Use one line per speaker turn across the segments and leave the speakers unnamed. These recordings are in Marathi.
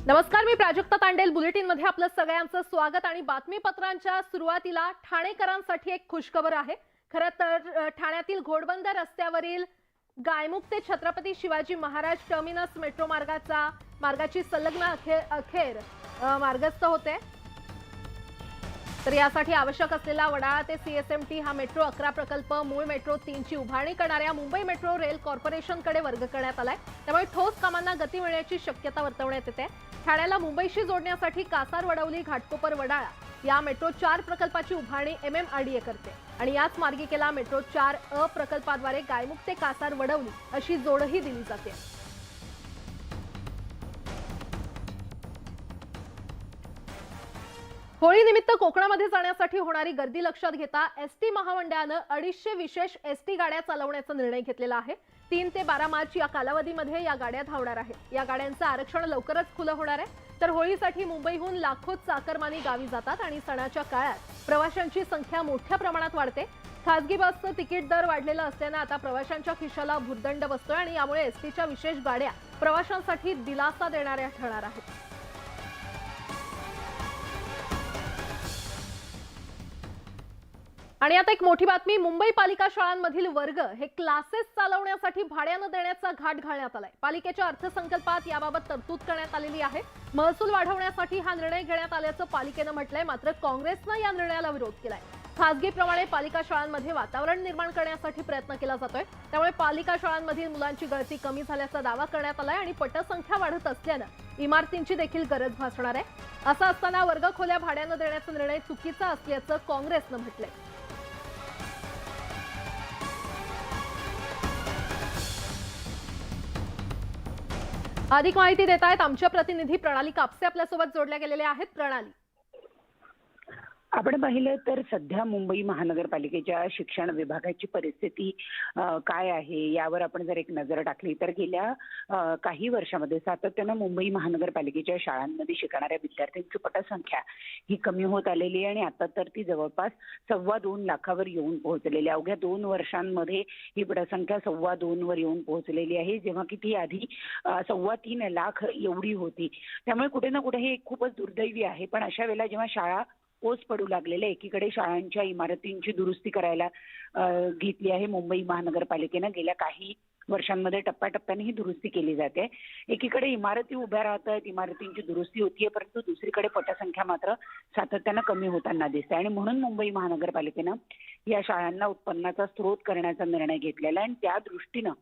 नमस्कार, मी प्राजक्ता तांडेल बुलेटिनमध्ये आपलं सगळ्यांचं स्वागत। आणि बातमीपत्रांच्या सुरुवातीला ठाणेकरांसाठी एक खुशखबर आहे। खरं तर ठाण्यातील घोडबंदर रस्त्यावरील गायमुख ते छत्रपती शिवाजी महाराज टर्मिनस मेट्रो मार्गाची संलग्न अखेर मार्गस्थ होते। तर यासाठी आवश्यक असलेला वडाळा ते सीएसएमटी हा मेट्रो 11 प्रकल्प मूळ मेट्रो 3 ची उभारणी करणाऱ्या मुंबई मेट्रो रेल कॉर्पोरेशनकडे वर्ग करण्यात आलाय। त्यामुळे ठोस कामांना गती मिळण्याची शक्यता वर्तवण्यात येते। ठाण्याला मुंबईशी जोडण्यासाठी कासार वडवली घाटकोपर वडाळा या मेट्रो 4 प्रकल्पाची उभारणी MMRDA करते आणि याच मार्गिकेला मेट्रो 4 प्रकल्पाद्वारे गायमुख ते कासार वडवली अशी जोडही दिली जाते। होळी निमित्त कोकणामध्ये जाण्यासाठी होणारी गर्दी लक्षात घेता एसटी महामंडळानं 250 विशेष एसटी गाड्या चालवण्याचा निर्णय घेतलेला आहे। 3 ते 12 मार्च या कालावधीमध्ये या गाड्या धावणार आहेत। या गाड्यांचं आरक्षण लवकरच खुलं होणार आहे। तर होळीसाठी मुंबईहून लाखो चाकरमानी गावी जातात आणि सणाच्या काळात प्रवाशांची संख्या मोठ्या प्रमाणात वाढते। खासगी बसचं तिकीट दर वाढलेला असल्यानं आता प्रवाशांच्या खिशाला भुर्दंड बसतोय आणि यामुळे एसटीच्या विशेष गाड्या प्रवाशांसाठी दिलासा देणाऱ्या ठरणार आहेत। आणि आता एक मोठी बातमी, मुंबई पालिका शाळांमधील वर्ग हे क्लासेस चालवण्यासाठी भाड्यानं देण्याचा घाट घालण्यात आलाय। पालिकेच्या अर्थसंकल्पात याबाबत तरतूद करण्यात आलेली आहे। महसूल वाढवण्यासाठी हा निर्णय घेण्यात आल्याचं पालिकेनं म्हटलंय, मात्र काँग्रेसनं या निर्णयाला विरोध केलाय। खासगीप्रमाणे पालिका शाळांमध्ये वातावरण निर्माण करण्यासाठी प्रयत्न केला जातोय। त्यामुळे पालिका शाळांमधील मुलांची गळती कमी झाल्याचा दावा करण्यात आलाय आणि पटसंख्या वाढत असल्यानं इमारतींची देखील गरज भासणार आहे। असं असताना वर्ग खोल्या भाड्यानं देण्याचा निर्णय चुकीचा असल्याचं काँग्रेसनं म्हटलंय। अधिक माहिती देत आहेत आमच्या प्रतिनिधी प्रणाली कापसे आपल्यासोबत जोडल्या गेलेल्या आहेत। प्रणाली,
आपण पाहिलं तर सध्या मुंबई महानगरपालिकेच्या शिक्षण विभागाची परिस्थिती काय आहे यावर आपण जर एक नजर टाकली तर गेल्या काही वर्षांमध्ये सातत्यानं मुंबई महानगरपालिकेच्या शाळांमध्ये शिकणाऱ्या विद्यार्थ्यांची पटसंख्या ही कमी होत आलेली आहे आणि आता तर ती जवळपास 2.25 लाखावर येऊन पोहोचलेली आहे। अवघ्या 2 वर्षांमध्ये ही पटसंख्या 2.25 वर येऊन पोहोचलेली आहे, जेव्हा की ती आधी 3.25 लाख एवढी होती। त्यामुळे कुठे ना कुठे हे खूपच दुर्दैवी आहे। पण अशा वेळेला जेव्हा शाळा ओस पडू लागलेले, एकीकडे शाळांच्या इमारतींची दुरुस्ती करायला घेतली आहे मुंबई महानगरपालिकेनं। गेल्या काही वर्षांमध्ये टप्प्याटप्प्याने ही दुरुस्ती केली जाते। एकीकडे इमारती उभ्या राहतात, इमारतींची दुरुस्ती होतीये, परंतु दुसरीकडे पटसंख्या मात्र सातत्यानं कमी होताना दिसते आणि म्हणून मुंबई महानगरपालिकेनं या शाळांना उत्पन्नाचा स्रोत करण्याचा निर्णय घेतलेला आहे। आणि त्या दृष्टीनं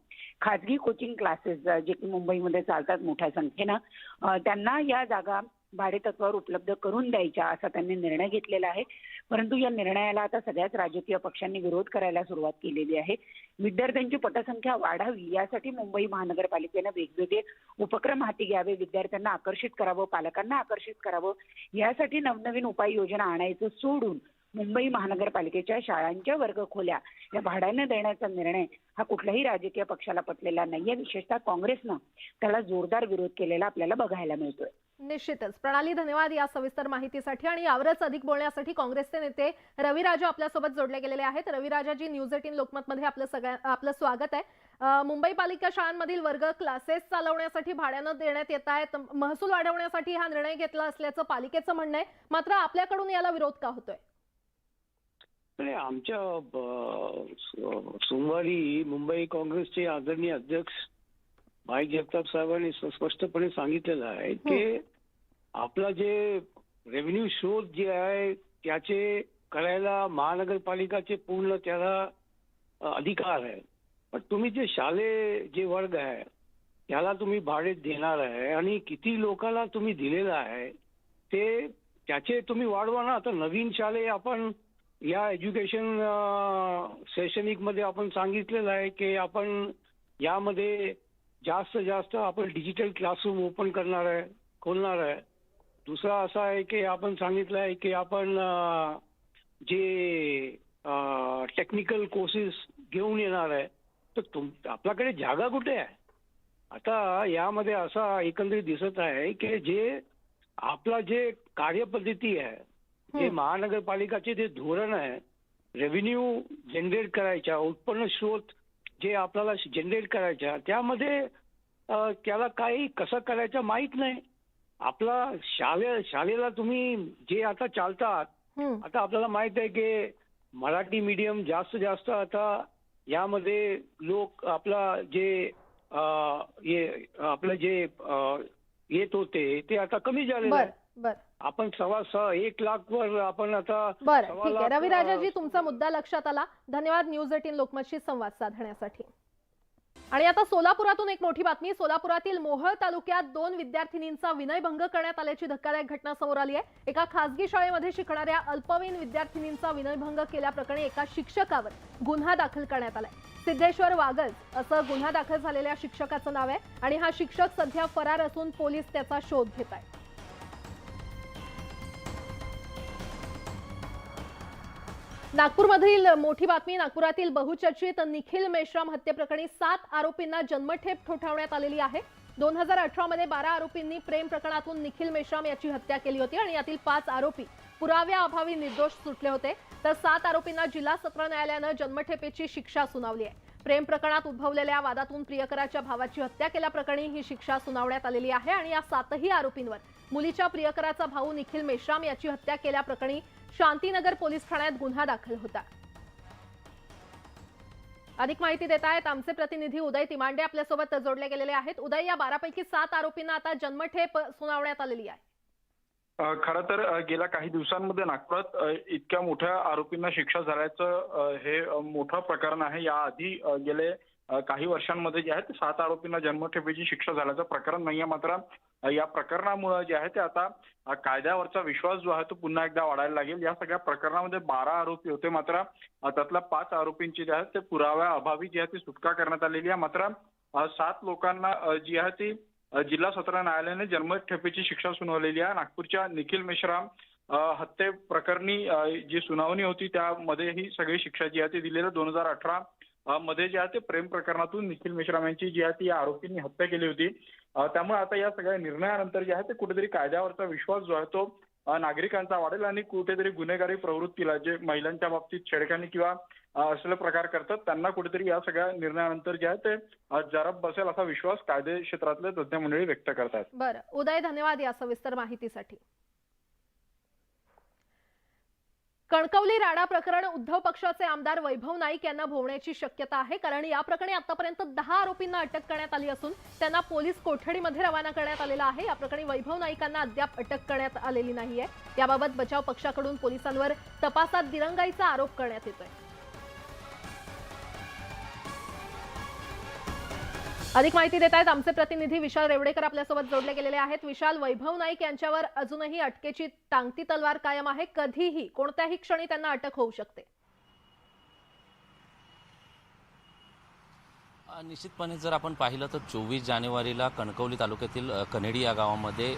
खाजगी कोचिंग क्लासेस जे की मुंबईमध्ये चालतात मोठ्या संख्येनं, त्यांना या जागा भाडेतत्वावर उपलब्ध करून द्यायच्या असा त्यांनी निर्णय घेतलेला आहे। परंतु या निर्णयाला आता सगळ्याच राजकीय पक्षांनी विरोध करायला सुरुवात केलेली आहे। विद्यार्थ्यांची पटसंख्या वाढावी यासाठी मुंबई महानगरपालिकेनं वेगवेगळे उपक्रम हाती घ्यावे, विद्यार्थ्यांना आकर्षित करावं, पालकांना आकर्षित करावं, यासाठी नवनवीन उपाययोजना आणायचं सोडून मुंबई महानगरपालिकेच्या शाळांच्या वर्गखोल्या या भाड्याने देण्याचा निर्णय हा कुठल्याही राजकीय पक्षाला पटलेला नाहीये। विशेषतः काँग्रेसनं त्याला जोरदार विरोध केलेला आपल्याला बघायला मिळतोय।
निश्चितच प्रणाली, धन्यवाद या सविस्तर माहितीसाठी। आणि यावरच अधिक बोलण्यासाठी काँग्रेसचे नेते रवी राजा आपल्यासोबत जोडले गेलेले आहेत। रवी राजाजी, न्यूज 18 लोकमतमध्ये आपलं स्वागत आहे। मुंबई पालिका शाळांमधील वर्ग क्लासेस चालवण्यासाठी भाड्यानं देण्यात येत आहेत, महसूल वाढवण्यासाठी हा निर्णय घेतला असल्याचं पालिकेचं म्हणणं आहे, मात्र आपल्याकडून याला विरोध का होतोय?
आमच्या सोमवारी मुंबई काँग्रेसचे आदरणीय अध्यक्ष भाई जगताप साहेबांनी स्पष्टपणे सांगितलेलं आहे की आपला जे रेव्हेन्यू स्रोत जे आहे त्याचे करायला महानगरपालिकाचे पूर्ण त्याला अधिकार आहे। पण तुम्ही जे शालेय जे वर्ग आहे त्याला तुम्ही भाडे देणार आहे आणि किती लोकांना तुम्ही दिलेलं आहे ते त्याचे तुम्ही वाढवा ना। आता नवीन शाळे आपण या एज्युकेशन शैक्षणिक मध्ये आपण सांगितलेलं आहे की आपण यामध्ये जास्त आपण डिजिटल क्लासरूम ओपन खोलणार आहे। दुसरा असा आहे की आपण सांगितलं आहे की आपण जे टेक्निकल कोर्सेस घेऊन येणार आहे। तर आपल्याकडे जागा कुठे आहे? आता यामध्ये असा एकंदरीत दिसत आहे की जे आपला जे कार्यपद्धती आहे, जे महानगरपालिकाचे जे धोरण आहे रेव्हेन्यू जनरेट करायच्या, उत्पन्न स्रोत जे आपल्याला जनरेट करायच्या, त्यामध्ये त्याला काही कसं करायचं माहीत नाही। आपला शाळेला तुम्ही जे आता चालतात, आता आपल्याला माहित आहे की मराठी मीडियम जास्त आता यामध्ये लोक आपला जे आपलं जे येत होते ते आता कमी झालेलं आहे.
बर
आपण 1 लाख वर आपण आता
बर
सव्वा
ठीक आहे.
लाख,
रविराजाजी, तुमचा मुद्दा लक्षात आला. धन्यवाद न्यूज 18 लोकमतशी संवाद साधण्यासाठी. आणि आता सोलापुरातून एक मोठी बातमी. सोलापुरातील मोहोळ तालुक्यात 2 विद्यार्थिनींचा विनयभंग करण्यात आल्याची धक्कादायक घटना समोर आली आहे. एका खासगी शाळेमध्ये शिकणाऱ्या अल्पवयीन विद्यार्थिनींचा विनयभंग केल्याप्रकरणी एका शिक्षकावर गुन्हा दाखल करण्यात आलाय. सिद्धेश्वर वागज असं गुन्हा दाखल झालेल्या शिक्षकाचं नाव आहे आणि हा शिक्षक सध्या फरार असून पोलीस त्याचा शोध घेत आहेत. नागपूरमधील मोठी बातमी. नागपुरातील बहुचर्चित निखिल मेश्राम हत्येप्रकरणी 7 आरोपींना जन्मठेप ठोठावण्यात आलेली आहे. 2018 मध्ये 12 आरोपींनी प्रेम प्रकरणातून निखिल मेश्राम याची हत्या केली होती आणि यातील 5 आरोपी पुराव्याअभावी निर्दोष सुटले होते, तर 7 आरोपींना जिल्हा सत्र न्यायालयानं जन्मठेपेची शिक्षा सुनावली आहे. प्रेम प्रकरणात उद्भवलेल्या वादातून प्रियकराच्या भावाची हत्या केल्याप्रकरणी ही शिक्षा सुनावण्यात आलेली आहे आणि या 7ही आरोपींवर मुलीच्या प्रियकराचा भाऊ निखिल मेश्राम याची हत्या केल्याप्रकरणी शांतीनगर पोलीस ठाण्यात गुन्हा दाखल होता. अधिक माहिती देत आहेत आमचे प्रतिनिधी उदय तिमांडे आपल्यासोबत जोडले गेलेले आहेत. उदय, या 12 पैकी 7 आरोपींना आता जन्मठेप सुनावण्यात आलेली आहे.
खरं तर गेल्या काही दिवसांमध्ये नागपुरात इतक्या मोठ्या आरोपींना शिक्षा झाल्याचं हे मोठं प्रकरण आहे. याआधी गेले काही वर्षांमध्ये जे आहे ते 7 आरोपींना जन्मठेपेची शिक्षा झाल्याचं प्रकरण नाहीये. मात्र या प्रकरणामुळे जे आहे ते आता कायद्यावरचा विश्वास जो आहे तो पुन्हा एकदा वाढायला लागेल. या सगळ्या प्रकरणामध्ये 12 आरोपी होते, मात्र त्यातल्या 5 आरोपींची जे आहे ते पुराव्या अभावी जी आहे ती सुटका करण्यात आलेली आहे. मात्र 7 लोकांना जी आहे ती जिल्हा सत्र न्यायालयाने जन्मठेपेची शिक्षा सुनावलेली आहे. नागपूरच्या निखिल मेश्राम हत्ये प्रकरणी जी सुनावणी होती त्यामध्ये ही सगळी शिक्षा जी आहे ती दिलेली. 2018 मध्ये जे आहे ते प्रेम प्रकरणातून निखिल मेश्राम यांची जी आहे ती या आरोपींनी हत्या केली होती. त्यामुळे आता या सगळ्या निर्णयानंतर जे आहे ते कुठेतरी कायद्यावरचा विश्वास जो आहे तो नागरिकांचा वाढेल आणि कुठेतरी गुन्हेगारी प्रवृत्तीला, जे महिलांच्या बाबतीत छेडखानी किंवा असले प्रकार करतात त्यांना कुठेतरी या सगळ्या निर्णयानंतर जे आहे ते जरब बसेल असा विश्वास कायदे क्षेत्रातले तज्ज्ञ मंडळी व्यक्त करतात.
बरं उदय, धन्यवाद या सविस्तर माहितीसाठी. कणकवली राडा प्रकरण उद्धव पक्षाचे आमदार वैभव नाईक यांना भोवण्याची शक्यता आहे, कारण या प्रकरणी आतापर्यंत 10 आरोपींना अटक करण्यात आली असून त्यांना पोलीस कोठडीमध्ये रवाना करण्यात आलेला आहे. या प्रकरणी वैभव नाईकांना अद्याप अटक करण्यात आलेली नाहीये. याबाबत बचाव पक्षाकडून पोलिसांवर तपासात दिरंगाईचा आरोप करण्यात येतोय. अधिक माहिती देत आहेत आमचे प्रतिनिधी विशाल रेवडेकर आपल्यासोबत जोडले गेलेले आहेत. विशाल, वैभव नाईक यांच्यावर अजूनही अटकेची टांगती तलवार कायम आहे. कधीही कोणत्याही क्षणी त्यांना अटक होऊ शकते.
निश्चितपणे जर आपण पाहिलं तर 24 जानेवारीला कणकवली तालुक्यातील कनेडी या गावामध्ये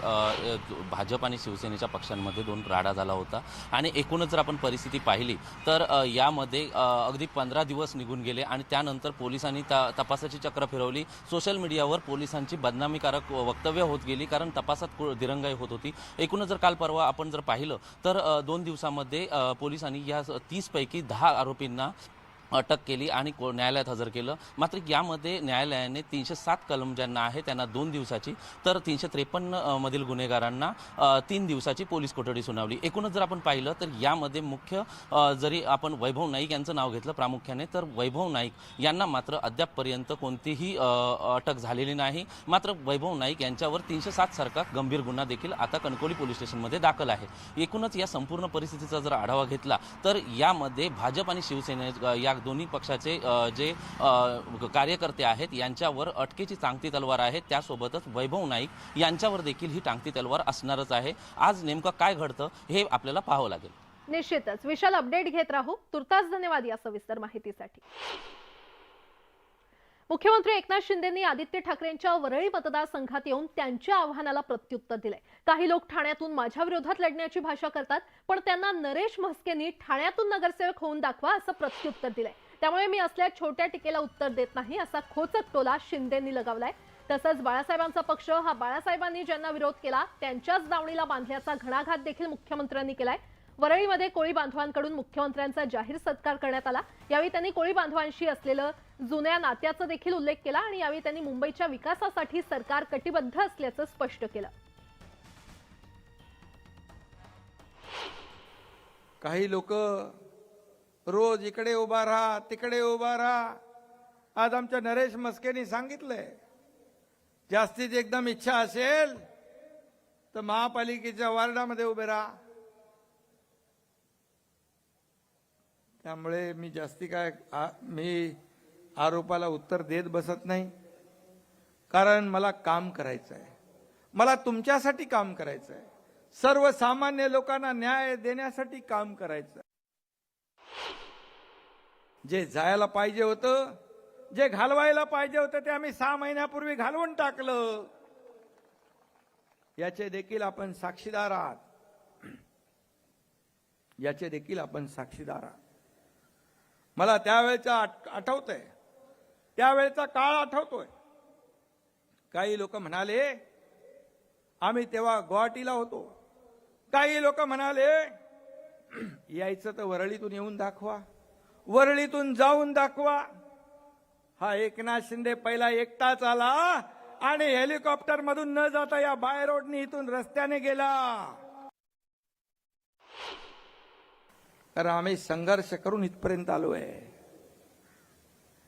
भाजप आणि शिवसेनेच्या पक्षांमध्ये 2 राडा झाला होता आणि एकूणच जर आपण परिस्थिती पाहिली तर यामध्ये अगदी 15 दिवस निघून गेले आणि त्यानंतर पोलिसांनी तपासाची चक्र फिरवली. सोशल मीडियावर पोलिसांची बदनामीकारक वक्तव्य होत गेली, कारण तपासात दिरंगाई होत होती. एकूणच जर काल परवा आपण जर पाहिलं तर 2 दिवसामध्ये पोलिसांनी या 30 पैकी 10 आरोपींना अटक केली आणि न्यायालयात हजर केलं. मात्र यामध्ये न्यायालयाने 307 कलम ज्यांना आहे त्यांना 2 दिवसाची, तर 353 मधील गुन्हेगारांना 3 दिवसाची पोलीस कोठडी सुनावली. एकूणच जर आपण पाहिलं तर यामध्ये मुख्य जरी आपण वैभव नाईक यांचं नाव घेतलं प्रामुख्याने, तर वैभव नाईक यांना मात्र अद्यापपर्यंत कोणतीही अटक झालेली नाही. मात्र वैभव नाईक यांच्यावर 307 सारखा गंभीर गुन्हा देखील आता कणकवली पोलीस स्टेशनमध्ये दाखल आहे. एकूणच या संपूर्ण परिस्थितीचा जर आढावा घेतला तर यामध्ये भाजप आणि शिवसेने या दोन्ही पक्षाचे जे कार्यकर्ते आहेत यांच्यावर अटकेची टांगती तलवार आहे. त्यासोबतच वैभव नाईक यांच्यावर देखील ही टांगती तलवार असणारच आहे. आज नेमकं काय घडतं हे आपल्याला पाहावं लागेल.
निश्चितच विशाल, अपडेट घेत राहू. तुर्तास धन्यवाद या सविस्तर माहितीसाठी. मुख्यमंत्री एकनाथ शिंदेंनी आदित्य ठाकरेंच्या वरळी मतदारसंघात येऊन त्यांच्या आव्हानाला प्रत्युत्तर दिलंय. काही लोक ठाण्यातून माझ्या विरोधात लढण्याची भाषा करतात, पण त्यांना नरेश म्हस्केंनी ठाण्यातून नगरसेवक होऊन दाखवा असं प्रत्युत्तर दिलंय. त्यामुळे मी असल्या छोट्या टीकेला उत्तर देत नाही असा खोचक टोला शिंदेंनी लगावलाय. तसंच बाळासाहेबांचा पक्ष हा बाळासाहेबांनी ज्यांना विरोध केला त्यांच्याच दावणीला बांधल्याचा घणाघात देखील मुख्यमंत्र्यांनी केलाय. वरळीमध्ये कोळी बांधवांकडून मुख्यमंत्र्यांचा जाहीर सत्कार करण्यात आला. यावेळी त्यांनी कोळी बांधवांशी असलेलं जुन्या नात्याचा देखील उल्लेख केला आणि यावेळी त्यांनी मुंबईच्या विकासासाठी सरकार कटिबद्ध असल्याचं स्पष्ट केलं.
काही लोक रोज इकडे उभा राहा तिकडे उभा राहा. आज आमच्या नरेश मस्केनी सांगितलंय, जास्तीत एकदम इच्छा असेल तर महापालिकेच्या वार्डामध्ये उभे राहा. त्यामुळे मी जास्ती काय मी आरोपाला उत्तर देत बसत नाही, कारण मला काम करायचं आहे. मला तुमच्यासाठी काम करायचं आहे. सर्वसामान्य लोकांना न्याय देण्यासाठी काम करायचं. जे जायला पाहिजे होतं, जे घालवायला पाहिजे होतं ते आम्ही 6 महिन्यापूर्वी घालवून टाकलं. याचे देखील आपण साक्षीदार आहात. याचे देखील आपण साक्षीदार आहात. मला त्यावेळेचा आठवतंय, त्यावेळेचा काळ आठवतोय. काही लोक म्हणाले आम्ही तेव्हा गुवाहाटीला होतो. काही लोक म्हणाले यायचं तर वरळीतून येऊन दाखवा, वरळीतून जाऊन दाखवा. हा एकनाथ शिंदे पहिला एकटाच आला आणि हेलिकॉप्टर मधून न जाता या बाय रोडनी इथून रस्त्याने गेला. कारण आम्ही संघर्ष करून इथपर्यंत आलोय.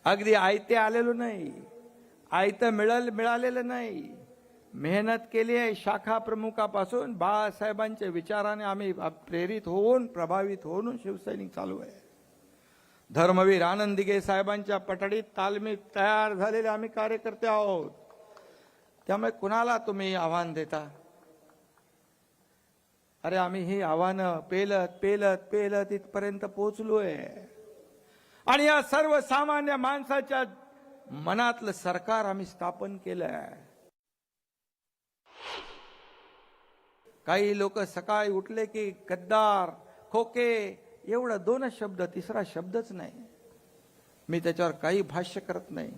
अगदी आयते आलेलो नाही, आयतं मिळालेलं नाही. मेहनत केली आहे. शाखा प्रमुखापासून बाळासाहेबांच्या विचाराने आम्ही प्रेरित होऊन प्रभावित होऊन शिवसैनिक चालू आहे. धर्मवीर आनंद दिघे साहेबांच्या पठडीत तालमीत तयार झालेले आम्ही कार्यकर्ते आहोत. त्यामुळे कुणाला तुम्ही आव्हान देता? अरे आम्ही ही आव्हानं पेलत पेलत पेलत इथपर्यंत पोहोचलोय. आणि या सर्वसामान्य माणसाच्या मनातलं सरकार आम्ही स्थापन केलंय. काही लोक सकाळी उठले की गद्दार, खोके, एवढं 2 शब्द, तिसरा शब्दच नाही. मी त्याच्यावर काही भाष्य करत नाही.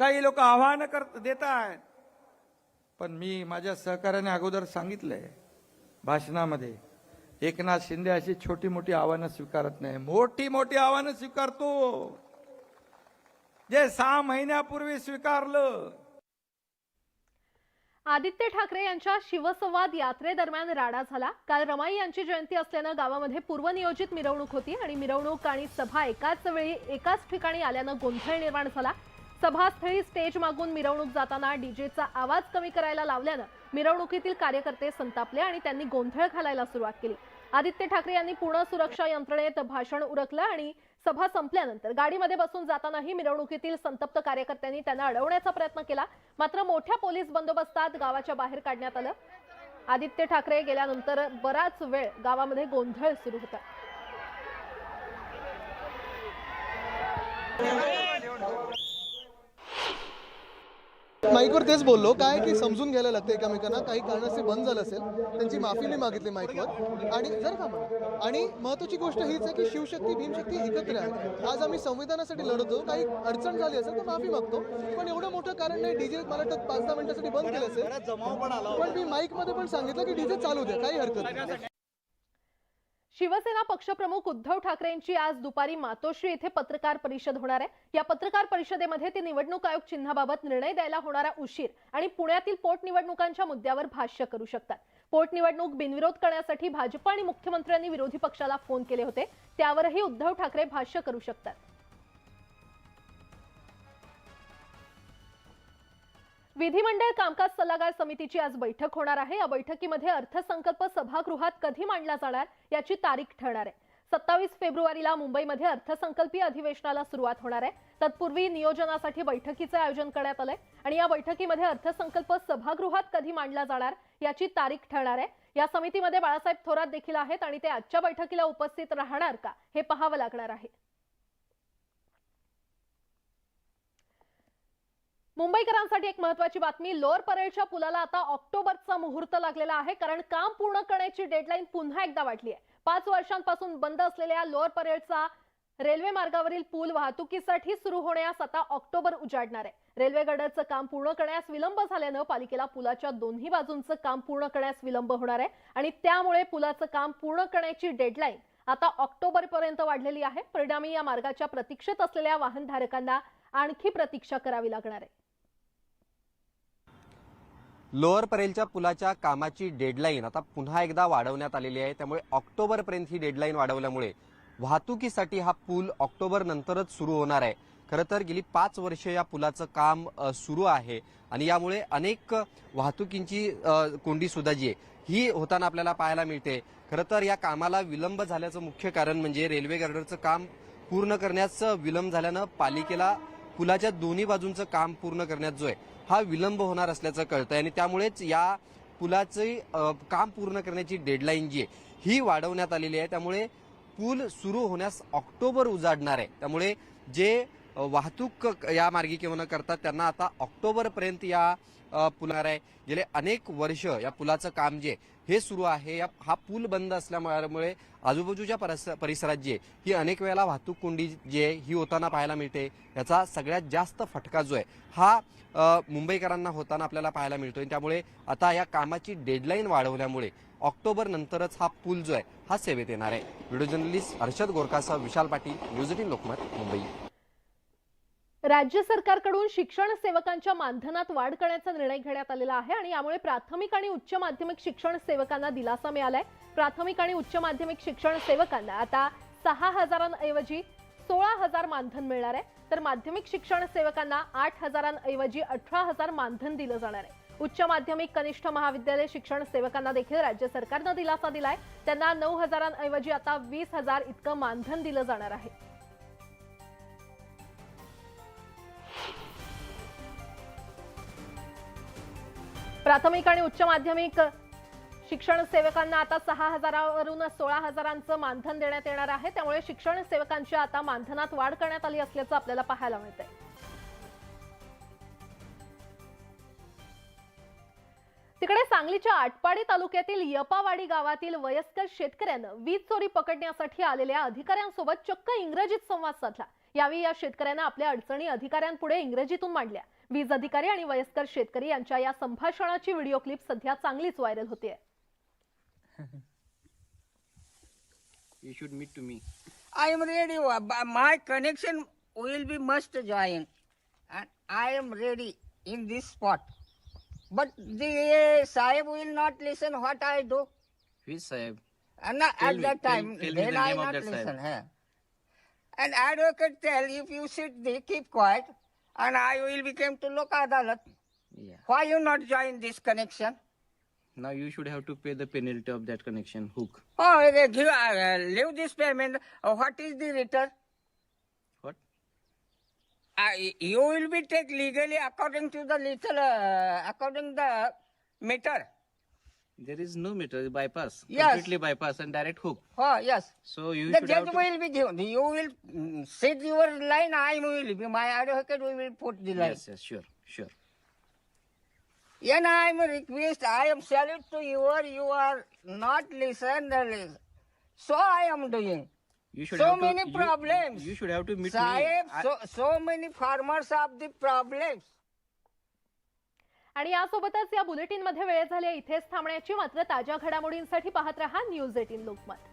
काही लोक आव्हान देत आहेत, पण मी माझ्या सहकार्याने अगोदर सांगितलंय भाषणामध्ये, एकनाथ शिंदे अशी छोटी मोठी आव्हानं स्वीकारत नाही, मोठी मोठी आव्हानं स्वीकारतो. जे 6 महिन्यापूर्वी स्वीकारलं.
आदित्य ठाकरे यांच्या शिवसंवाद यात्रेदरम्यान राडा झाला. काल रमाई यांची जयंती असल्यानं गावामध्ये पूर्वनियोजित मिरवणूक होती आणि मिरवणूक आणि सभा एकाच वेळी एकाच ठिकाणी आल्यानं गोंधळ निर्माण झाला. सभास्थळी स्टेज मागून मिरवणूक जाताना डीजेचा आवाज कमी करायला लावल्यानं मिरवणुकीतील कार्यकर्ते संतापले आणि त्यांनी गोंधळ घालायला सुरुवात केली. आदित्य ठाकरे यांनी पूर्ण सुरक्षा यंत्रणेत भाषण उरकलं आणि सभा संपल्यानंतर गाडीमध्ये बसून जातानाही मिरवणुकीतील संतप्त कार्यकर्त्यांनी त्यांना अडवण्याचा प्रयत्न केला. मात्र मोठ्या पोलीस बंदोबस्तात गावाच्या बाहेर काढण्यात आलं. आदित्य ठाकरे गेल्यानंतर बराच वेळ गावामध्ये गोंधळ सुरू होता.
माईकवर तेच बोललो काय की समजून घ्यायला लागतं एकमेकांना. काही कारणास्तव बंद झालं असेल, त्यांची माफी मी मागितली माईकवर. आणि जर का म्हणा, आणि महत्त्वाची गोष्ट हीच आहे की शिवशक्ती भीमशक्ती एकत्र आहे. आज आम्ही संविधानासाठी लढतो. काही अडचण झाली असेल तर माफी मागतो, पण एवढं मोठं कारण नाही. डीजे मला वाटतं 5-10 मिनिटासाठी बंद केलं असेल, पण मी माईकमध्ये पण सांगितलं की डीजे चालू द्या, काही हरकत नाही.
शिवसेना पक्षप्रमुख उद्धव ठाकरेंची आज दुपारी मातोश्री येथे पत्रकार परिषद होणार आहे. या पत्रकार परिषदेमध्ये ते निवडणूक आयोग चिन्हाबाबत निर्णय द्यायला होणारा उशीर आणि पुण्यातील पोटनिवडणुकांच्या मुद्द्यावर भाष्य करू शकतात. पोटनिवडणूक बिनविरोध करण्यासाठी भाजप आणि मुख्यमंत्र्यांनी विरोधी पक्षाला फोन केले होते, त्यावरही उद्धव ठाकरे भाष्य करू शकतात. विधिमंडळ कामकाज सल्लागार समितीची आज बैठक होणार आहे. या बैठकीमध्ये अर्थसंकल्प सभागृहात कधी मांडला जाणार याची तारीख ठरणार आहे. 27 फेब्रुवारीला मुंबईमध्ये अर्थसंकल्पीय अधिवेशनाला सुरुवात होणार आहे. तत्पूर्वी नियोजनासाठी बैठकीचे आयोजन करण्यात आलंय आणि या बैठकीमध्ये अर्थसंकल्प सभागृहात कधी मांडला जाणार याची तारीख ठरणार आहे. या समितीमध्ये बाळासाहेब थोरात देखील आहेत आणि ते आजच्या बैठकीला उपस्थित राहणार का हे पाहावं लागणार आहे. मुंबईकरांसाठी एक महत्त्वाची बातमी. लोअर परेलच्या पुलाला आता ऑक्टोबरचा मुहूर्त लागलेला आहे, कारण काम पूर्ण करण्याची डेडलाईन पुन्हा एकदा वाढली आहे. 5 वर्षांपासून बंद असलेल्या लोअर परेलचा रेल्वे मार्गावरील पूल वाहतुकीसाठी सुरू होण्यास आता ऑक्टोबर उजाडणार आहे. रेल्वे गर्डरचं काम पूर्ण करण्यास विलंब झाल्यानं पालिकेला पुलाच्या दोन्ही बाजूंचं काम पूर्ण करण्यास विलंब होणार आहे आणि त्यामुळे पुलाचं काम पूर्ण करण्याची डेडलाईन आता ऑक्टोबरपर्यंत वाढलेली आहे. परिणामी या मार्गाच्या प्रतीक्षेत असलेल्या वाहनधारकांना आणखी प्रतीक्षा करावी लागणार आहे.
लोअर परेलच्या पुलाच्या कामाची डेडलाईन आता पुन्हा एकदा वाढवण्यात आलेली आहे. त्यामुळे ऑक्टोबरपर्यंत ही डेडलाईन वाढवल्यामुळे वाहतुकीसाठी हा पूल ऑक्टोबर नंतरच सुरू होणार आहे. खरं तर गेली 5 वर्ष या पुलाचं काम सुरू आहे आणि यामुळे अनेक वाहतुकीची कोंडी सुद्धा जी आहे ही होताना आपल्याला पाहायला मिळते. खरं तर या कामाला विलंब झाल्याचं मुख्य कारण म्हणजे रेल्वे गर्डरचं काम पूर्ण करण्यास विलंब झाल्यानं पालिकेला पुलाच्या दोन्ही बाजूंचं काम पूर्ण करण्यात जो आहे हा विलंब होणार असल्याचं कळतंय आणि त्यामुळेच या पुलाचे काम पूर्ण करण्याची डेडलाईन जी आहे ही वाढवण्यात आलेली आहे. त्यामुळे पूल सुरू होण्यास ऑक्टोबर उजाडणार आहे. त्यामुळे जे वाहतूक या मार्गिकेवरून करतात त्यांना आता ऑक्टोबरपर्यंत या पुलावर आहे. गेले अनेक वर्ष या पुलाचं काम जे हे सुरू आहे. हा पूल बंद असल्यामुळे आजूबाजूच्या परिसरात जी आहे ही अनेक वेळेला वाहतूक कोंडी जी आहे ही होताना पाहायला मिळते. याचा सगळ्यात जास्त फटका जो आहे हा मुंबईकरांना होताना आपल्याला पाहायला मिळतोय. त्यामुळे आता या कामाची डेडलाईन वाढवल्यामुळे ऑक्टोबर नंतरच हा पूल जो आहे हा सेवेत येणार आहे. Video journalist Harshad गोरकासह Vishal Patil, news 18 Lokmat, Mumbai.
राज्य सरकारकडून शिक्षण सेवकांच्या मानधनात वाढ करण्याचा निर्णय घेण्यात आलेला आहे आणि यामुळे प्राथमिक आणि उच्च माध्यमिक शिक्षण सेवकांना दिलासा मिळालाय. प्राथमिक आणि उच्च माध्यमिक शिक्षण सेवकांना आता 6,000 ऐवजी 16,000 मानधन मिळणार आहे. तर माध्यमिक शिक्षण सेवकांना 8,000 ऐवजी 18,000 मानधन दिलं जाणार आहे. उच्च माध्यमिक कनिष्ठ महाविद्यालय शिक्षण सेवकांना देखील राज्य सरकारनं दिलासा दिलाय. त्यांना 9,000 ऐवजी आता 20,000 इतकं मानधन दिलं जाणार आहे. प्राथमिक आणि उच्च माध्यमिक शिक्षण सेवकांना आता 6,000 वरून 16,000चं मानधन देण्यात येणार आहे. त्यामुळे शिक्षण सेवकांच्या आता मानधनात वाढ करण्यात आली असल्याचं आपल्याला पाहायला मिळतंय. तिकडे सांगलीच्या आटपाडी तालुक्यातील यपावाडी गावातील वयस्कर शेतकऱ्यानं वीज चोरी पकडण्यासाठी आलेल्या अधिकाऱ्यांसोबत चक्क इंग्रजीत संवाद साधला. यावेळी या शेतकऱ्यानं आपल्या अडचणी अधिकाऱ्यांपुढे इंग्रजीतून मांडल्या. वीज अधिकारी आणि वयस्कर शेतकरी यांच्या या संभाषणाची व्हिडिओ क्लिप सध्या चांगलीच व्हायरल होतीये.
You should meet to me. I am ready. My connection will be must join, and I am ready in this spot. But the Sahib will not listen what I do.
Which Sahib?
And at that time, then I not listen. And advocate tell if you sit there, keep quiet, and I will become to Lok Adalat.
Yeah.
Why you not join this connection?
Now you should have to pay the penalty of that connection hook.
Oh, leave this payment. What is the return?
What?
You will be take legally according to the little, according the meter.
There is no meter, bypass.
Yes.
Completely bypass and direct hook.
Oh, yes.
So you
The
should have
judge
to...
will be given. You will set your line. I will be my advocate. We will put the line.
Yes, yes, sure, sure.
And I am request. I am salute to you. You are not listen. So I am doing.
You should
So
have to,
many problems.
You should have to meet
Sahib,
me.
so many farmers have the problems.
आणि यासोबतच या बुलेटिनमध्ये वेळ झाली इथेच थांबण्याची. मात्र ताज्या घडामोडींसाठी पाहत रहा न्यूज 18 लोकमत.